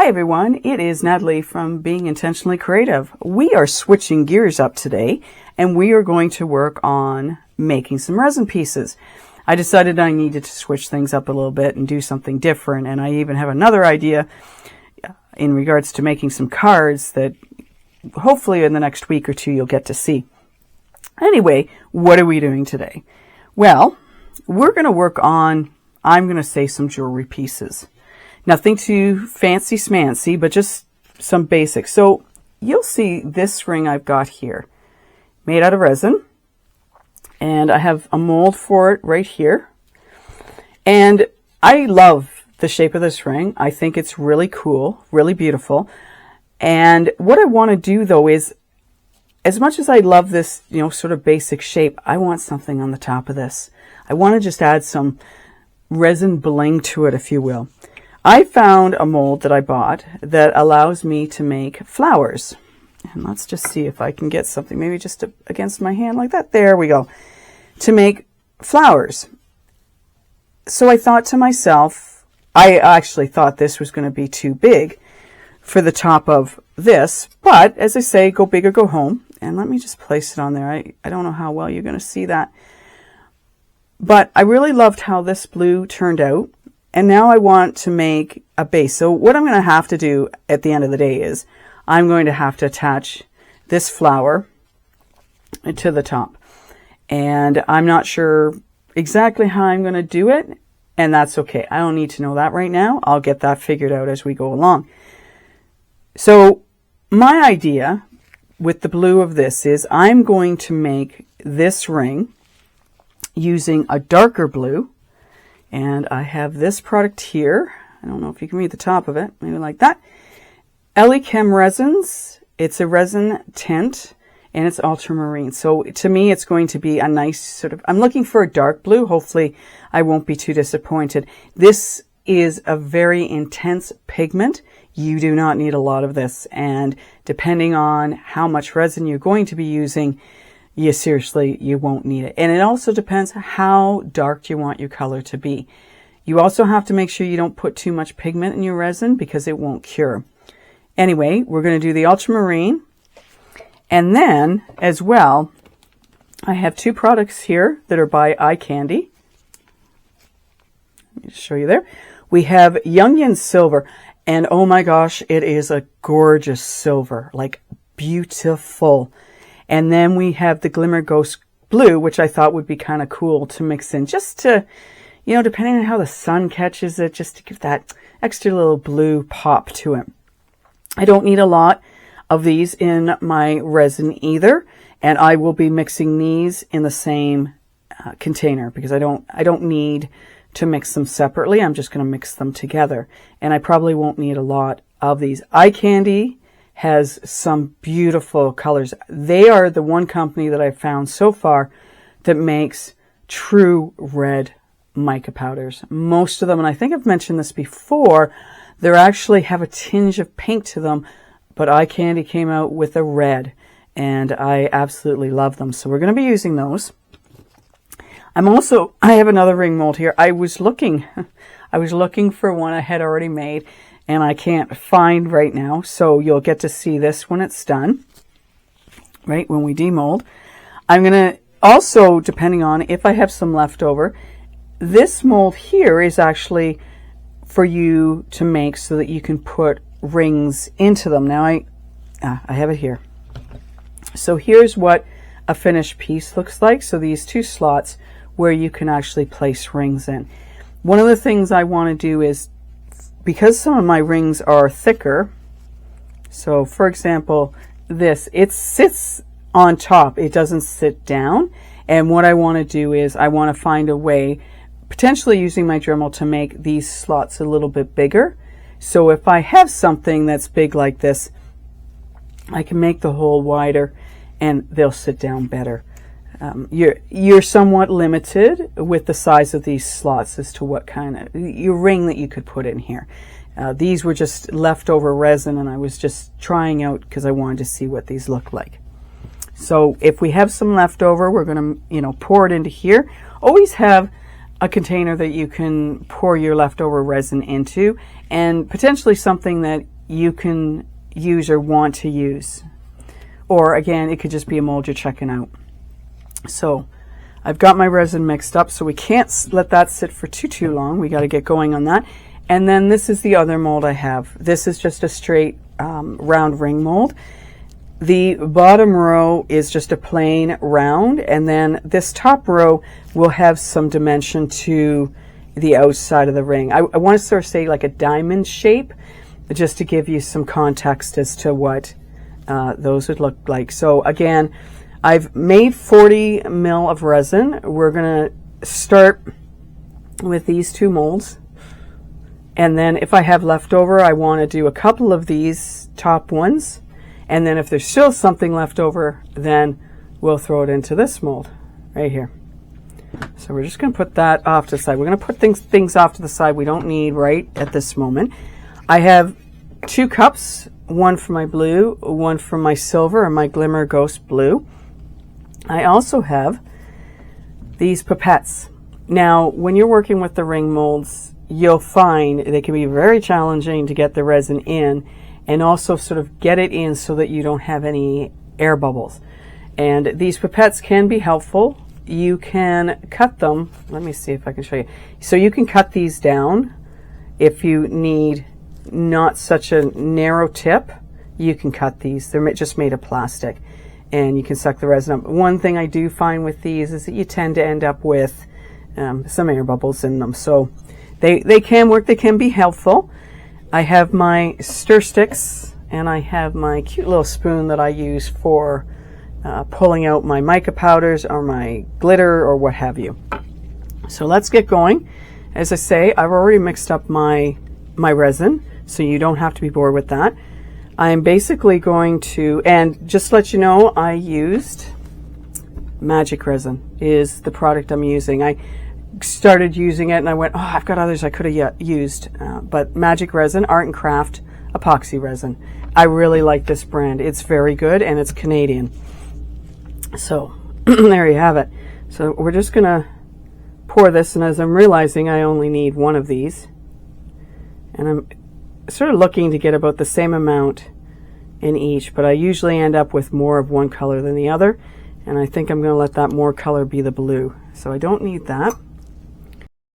Hi everyone, it is Natalie from Being Intentionally Creative. We are switching gears up today and we are going to work on making some resin pieces. I decided I needed to switch things up a little bit and do something different, and I even have another idea in regards to making some cards that hopefully in the next week or two you'll get to see. Anyway, what are we doing today? Well, we're going to work on, I'm going to say, some jewelry pieces. Nothing too fancy smancy, but just some basics. So you'll see this ring I've got here made out of resin, and I have a mold for it right here. And I love the shape of this ring. I think it's really cool, really beautiful. And what I want to do though is, as much as I love this, sort of basic shape, I want something on the top of this. I want to just add some resin bling to it, if you will. I found a mold that I bought that allows me to make flowers. And let's just see if I can get something, maybe just against my hand like that. There we go. To make flowers. So I thought to myself, I actually thought this was going to be too big for the top of this. But as I say, go big or go home. And let me just place it on there. I don't know how well you're going to see that. But I really loved how this blue turned out. And now I want to make a base. So what I'm going to have to do at the end of the day is I'm going to have to attach this flower to the top. And I'm not sure exactly how I'm going to do it. And that's okay. I don't need to know that right now. I'll get that figured out as we go along. So my idea with the blue of this is I'm going to make this ring using a darker blue. And I have this product here. I don't know if you can read the top of it. Maybe like that. Eli Chem Resins. It's a resin tint and it's ultramarine. So to me, it's going to be a nice sort of, I'm looking for a dark blue. Hopefully I won't be too disappointed. This is a very intense pigment. You do not need a lot of this. And depending on how much resin you're going to be using, you won't need it. And it also depends how dark you want your color to be. You also have to make sure you don't put too much pigment in your resin because it won't cure. Anyway, we're going to do the ultramarine. And then, as well, I have two products here that are by Eye Candy. Let me just show you there. We have Jungian Silver. And oh my gosh, it is a gorgeous silver. Like, beautiful. And then we have the Glimmer Ghost Blue, which I thought would be kind of cool to mix in just to, depending on how the sun catches it, just to give that extra little blue pop to it. I don't need a lot of these in my resin either. And I will be mixing these in the same container because I don't need to mix them separately. I'm just going to mix them together. And I probably won't need a lot of these. Eye Candy has some beautiful colors. They are the one company that I've found so far that makes true red mica powders. Most of them, and I think I've mentioned this before, they actually have a tinge of pink to them, but Eye Candy came out with a red, and I absolutely love them. So we're going to be using those. I have another ring mold here. I was looking for one I had already made, and I can't find right now, so you'll get to see this when it's done, right, when we demold. I'm going to also, depending on if I have some left over, this mold here is actually for you to make so that you can put rings into them. Now, I have it here. So here's what a finished piece looks like. So these two slots where you can actually place rings in. One of the things I want to do is, because some of my rings are thicker, so for example, it sits on top. It doesn't sit down. And what I want to do is I want to find a way, potentially using my Dremel, to make these slots a little bit bigger. So if I have something that's big like this, I can make the hole wider and they'll sit down better. You're somewhat limited with the size of these slots as to what kind of your ring that you could put in here. These were just leftover resin, and I was just trying out because I wanted to see what these look like. So if we have some leftover, we're going to, pour it into here. Always have a container that you can pour your leftover resin into, and potentially something that you can use or want to use. Or again, it could just be a mold you're checking out. So I've got my resin mixed up, so we can't let that sit for too long. We got to get going on that. And then this is the other mold I have. This is just a straight round ring mold. The bottom row is just a plain round, and then this top row will have some dimension to the outside of the ring. I want to sort of say like a diamond shape, just to give you some context as to what those would look like. So again, I've made 40 mil of resin. We're going to start with these two molds. And then if I have leftover, I want to do a couple of these top ones. And then if there's still something left over, then we'll throw it into this mold right here. So we're just going to put that off to the side. We're going to put things off to the side we don't need right at this moment. I have 2 cups, one for my blue, one for my silver, and my Glimmer Ghost Blue. I also have these pipettes. Now, when you're working with the ring molds, you'll find they can be very challenging to get the resin in, and also sort of get it in so that you don't have any air bubbles. And these pipettes can be helpful. You can cut them. Let me see if I can show you. So you can cut these down if you need not such a narrow tip. You can cut these. They're just made of plastic, and you can suck the resin up. One thing I do find with these is that you tend to end up with some air bubbles in them. So they can work. They can be helpful. I have my stir sticks, and I have my cute little spoon that I use for pulling out my mica powders or my glitter or what have you. So let's get going. As I say, I've already mixed up my resin, so you don't have to be bored with that. I'm basically going to, and just to let you know, I used Magic Resin is the product I'm using. I started using it and I went, oh, I've got others I could have used, but Magic Resin, Art and Craft epoxy resin. I really like this brand. It's very good, and it's Canadian. So there you have it. So we're just gonna pour this, and as I'm realizing I only need one of these, and I'm sort of looking to get about the same amount in each, but I usually end up with more of one color than the other, and I think I'm going to let that more color be the blue. So I don't need that.